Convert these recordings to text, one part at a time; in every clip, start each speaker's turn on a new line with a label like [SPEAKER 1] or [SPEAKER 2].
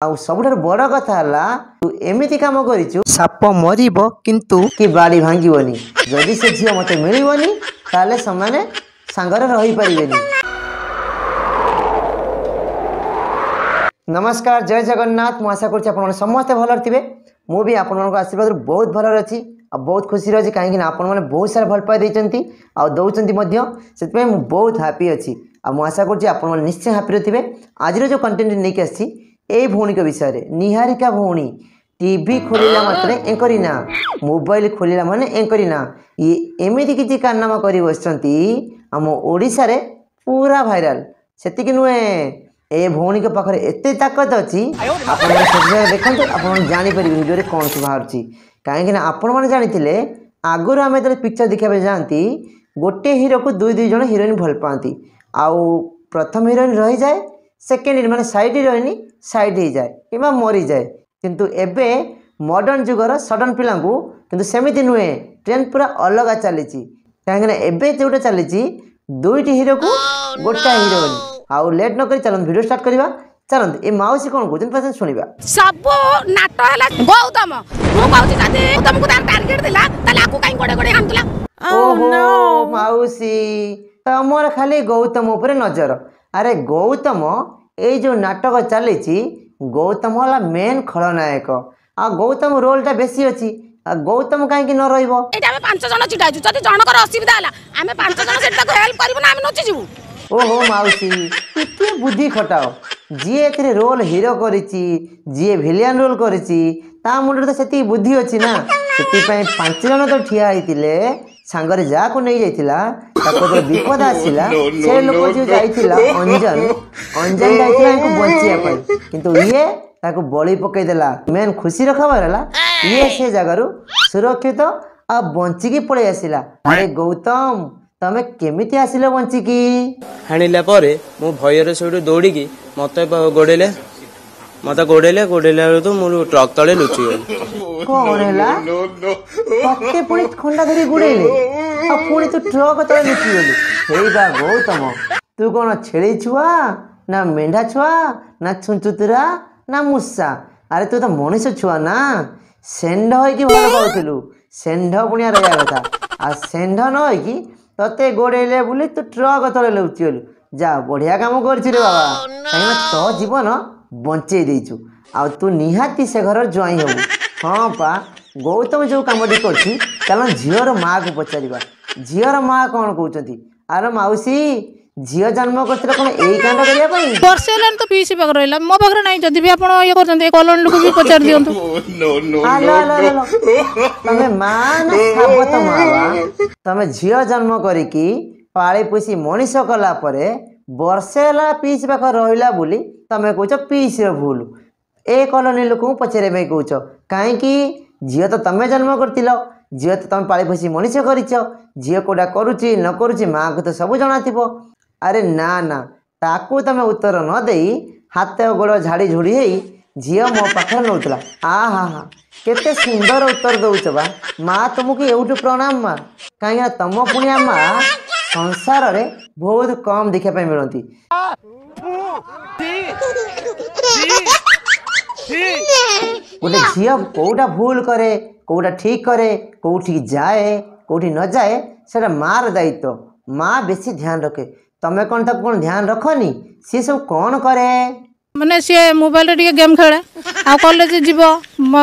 [SPEAKER 1] आउ सबुठार बड़ कथा है तू एमती काम करिचु साप मरिबो किंतु कि बाड़ी भांगीबनी जदि से झियो मते मिलिबनी ताले समाने सांगरे रही परिबेनी। नमस्कार जय जगन्नाथ मु आशा करुच्ची आप समस्ते भल थे मु भी आपण आशीर्वाद बहुत भल अच्छी आ बहुत खुशी रही कहीं आपण मैंने बहुत सारा भल पाई देती से बहुत हैप्पी अच्छी आ मु आशा करुच्ची आप निश्चय हैप्पी थे। आज जो कंटेंट नहीं आसी ए भौणी विषय में निहारिका भौणी टीवी खोलिला मात्रे एंकरीना मोबाइल खोलिला माने एंकरीना ये एमती किसी कारनामा कर बसती आम ओडिशा रे पूरा भाइराल सेतिक नुहे ए भौणी के पाखरे एते ताकत अच्छी आप देखो आप जापर भिडियो कौन सब बाहर कहीं आपण मैंने जानी आगुरी आम जो पिक्चर देखा जाती गोटे हीरो को दुई दुई जन हिरोइन भल पाती आउ प्रथम हिरोइन रही जाए सेकेंड हिरोइन माने साइड हिरोइन साइड हो जाए कि मरी जाए किंतु एबे मॉडर्न जुगर सडन पिला किंतु सेमिति नुहे ट्रेंड पूरा अलग चली कहीं एबे जोटा चली दुईटी हीरो को गोटा हिरोइन आउ लेट न करी चलत वीडियो स्टार्ट करबा चलत ए माउसी कोन कहउछन पछन सुनिबा
[SPEAKER 2] सब नाटो हला गौतम मु कहउछि जदि गौतम को तार टारगेट दिला तले आकु काई गोडे गोडे हांतला
[SPEAKER 1] ओह नो माउसी तमर खाली गौतम ऊपर नजर अरे गौतम ए जो नाटक चली गौतम वाला मेन खलनायक आ गौतम रोलटा बेसी अछि गौतम कहीं न रहिबो
[SPEAKER 2] एटा हम पांच जन चिटाइछु जदि जनकर असुविधा हला हमें पांच जन सेटा को हेल्प करबो ना हम नचि जिवु।
[SPEAKER 1] ओहो माउसी कितने बुद्धि खटाओ जी ए रोल हीरो करिची जी विलियन रोल करिची ता मुंडे तो सेती बुद्धि अछि ना सेती पय पांच जन तो ठिया आइतिले सांगरे जा को नहीं जाइतिला ताको तो विपद आसिला से लोक जो जाइतिला अंजन अंजन जाइतिला इनको बंचिया पय किंतु ये ताको बळी पकई देला मेन खुशी रखबार हला ये से जगह सुरक्षित आ बंची की पळे आसिला। अरे गौतम तमे केमिति आसिले बंची की
[SPEAKER 3] हाणिला परे मु भयर सेडू दौड़ी की मते गोडेले तो मु ट्रक तले लुचि गली
[SPEAKER 1] कौन हैला पत्ते पुणी खंडा धरी गुड़ेले आ पुणी तू ट्रक तले लुचि गली हेई बा गौतम तू कौन छेड़ी छुआ ना मेंढा छुआ ना छुंचुतरा ना मुसा अरे तू तो मनीष छुआ ना सेंढ होइकी भल पाउथिलु सेंढ पुणिया रहिया कथा आ सेंढ न होइकी तते गोड़ेले बोली तू ट्रक तले लुचि गलु जा बढ़िया काम करछि रे बाबा कहीं तो जीवन बंचे देचु आ तू निहाती से घर ज्वाई हबु। हाँ पा गौतम जो कमटी करछि चल झीर माँ को पचारिबा झीर माँ कौन कहउछंती अरे माउसी झील जन्म करथिले कोन एई कांड करिया पई
[SPEAKER 4] वर्षे लान तो पीसी पाख रहला मो पाख नहीं जदी भी आपण ये करछन्ते कॉलोनी लोक भी पचार दियंतु
[SPEAKER 1] आलो तमे मां ना साबत मावा तमे झील जन्म करिकी पाळे पोसी मनीष कला परे वर्षे ला पीसी पाख रहिला बोली तमे कहउछ पीसी रो भूल ए कॉलोनी लोक पचारे भाई कहउछ काहे की झील तो तमे जन्म करथिलो झील तो तमे पाळे पोसी मनीष करिछ झील कोडा करूची न करूची मां को तो सब जणा थिबो। अरे ना ना ताकू तमे उत्तर न देई हाथ गोड़ झाड़ी झुड़ी हेई झील मो पाखे नौतला आ हा हा केते सुंदर उत्तर दउछ बा माँ तुमको एउठु प्रणाम माँ कहीं तम पुणिया माँ संसार रे बहुत कम देखा पाई मिलती गोटे झील कोटा भूल करे कोटा ठीक करे कोठी जाए कोठी न जाए सेटा मार दायित्व माँ बेसी ध्यान रखे तमे कौन तक कौन ध्यान रखनी सी सब कौन करे
[SPEAKER 4] माने सी मोबाइल रे गेम खेले आ कॉलेज जीवो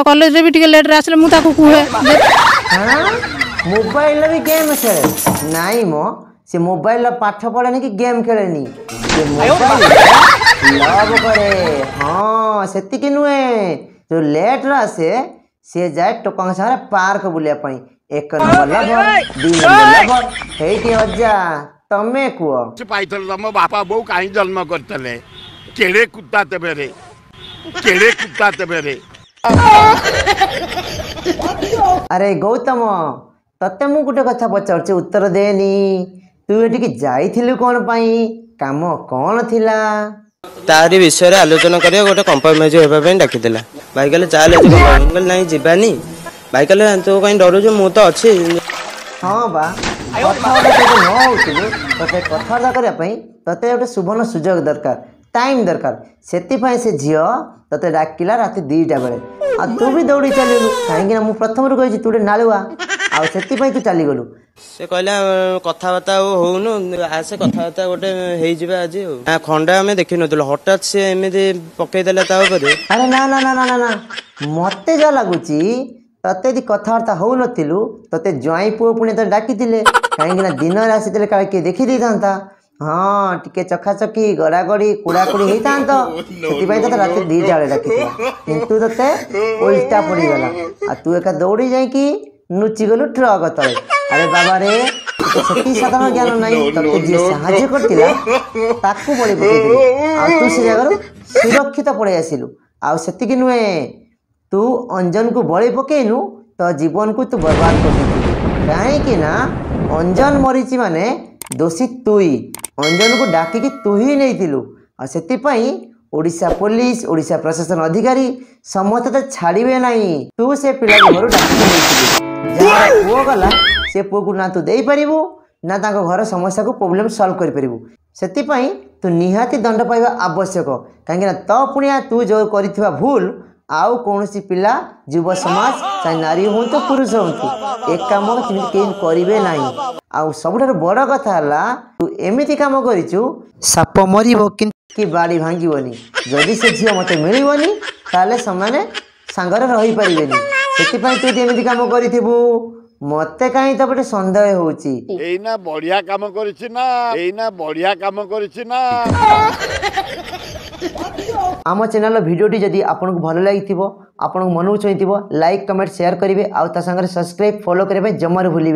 [SPEAKER 4] कॉलेज रे भी टिके लेट रे आसले मु ताको कुहे
[SPEAKER 1] हां मोबाइल रे भी गेम खेले नाही मो से मोबाइल ला पाठ पढ़ेनी कि गेम खेलेनी से मोबाइल लव करे हां सेति कि नुए जो लेट रा से जाए टोकंग सारे पार्क बुलिया पई एक नंबर लवर दो नंबर लवर हेटी अज्जा तमे कुओ
[SPEAKER 5] से पाइथल तम बापा बो काई जन्म करतले केड़े कुत्ता तेबेरे
[SPEAKER 1] अरे गौतम तते मु गुटे कथा पचारचे उत्तर देनी तू एठी की जाइथिलु कोन पई काम कोन थिला
[SPEAKER 3] तारी विषय रे आलोचना करिया गोटे कंप्रोमाइज हेबा पे डाकी देला भाई कहले चल ए नहीं जीवानी भाई कहले तो कहीं डरो जो मु तो अच्छी
[SPEAKER 1] हाँ बा कथा न होउथिलु तते कथा करया पई तते गोटे सुवर्ण सुजोग दरकार टाइम दरकार से झील ते डाकिला राति 2टा बेले आ तू भी दौड़ी चलू कहीं मु प्रथम रू कही तू नालुआ आउ से तू चलीगलु
[SPEAKER 3] से कहला कथबार्ता होउनु आसे कथबार्ता गोटे हेजिबा आज खंडा आम देखी नु हठात से एमती पकईदेला
[SPEAKER 1] अरे ना ना ना ना ना ना मते जा लगुच तते यदि कथबार्ता हो नथिलु तते ज्वाई पुओ पुणी तो डाकी कहीं दिन आसी काले किए देखी था हाँ टिके चखाचखी गड़ागड़ी कुड़ाकुड़ी होता से रात 2टा बेले डाकी किंतु ते उल्टा पड़गला आ तू एका दौड़ी जाकि नुचिगलु ट्रक तले अरे बाबा रे से साधारण ज्ञान ना ते जी साहाଯ୍य करतिला ताकू बड़ी पकईदेलु आ तू से जगह सुरक्षित पड़े आसिलु आ सेतिकी नुहे तू अंजन को बड़ी पकेनु तो जीवन को तू बर्बाद कर कहीं ना अंजन मरीची माने दोषी तुई अंजन को डाकिकी तू ही नहीं आ से ओडिशा पुलिस ओडिशा प्रशासन अधिकारी समस्त तो छाड़े ना तू से पिला घर डाकिकी पुओ गला से पुओ को ना तू दे पारिबु ना ताको घर समस्या को प्रॉब्लम सॉल्व कर पारिबु सेतिपई तू निहाती दंड पाइबा आवश्यक कहीं तो पुणिया तू जो करिथिबा भूल आउ कौन सी पिला युव समाज चाहे नारी हूँ तो पुरुष हूँ एक कम कहीं करेंगे ना आउ सब बड़ कथा तू एमती कम करू साप मर कि बाड़ी भांगनी जदि से झील मत मिलनी ताले समाने सांगरे रही पारे से तू एमती कम करू मते कहीं तो गोटे सन्देह होना
[SPEAKER 5] बढ़िया काम ना
[SPEAKER 1] आम चैनल भिडियोटी जदि आपको भल लगी आपन मन को चाहिए लाइक कमेंट शेयर करेंगे आउ ता संगे सब्सक्राइब फॉलो करने जमार भूलें।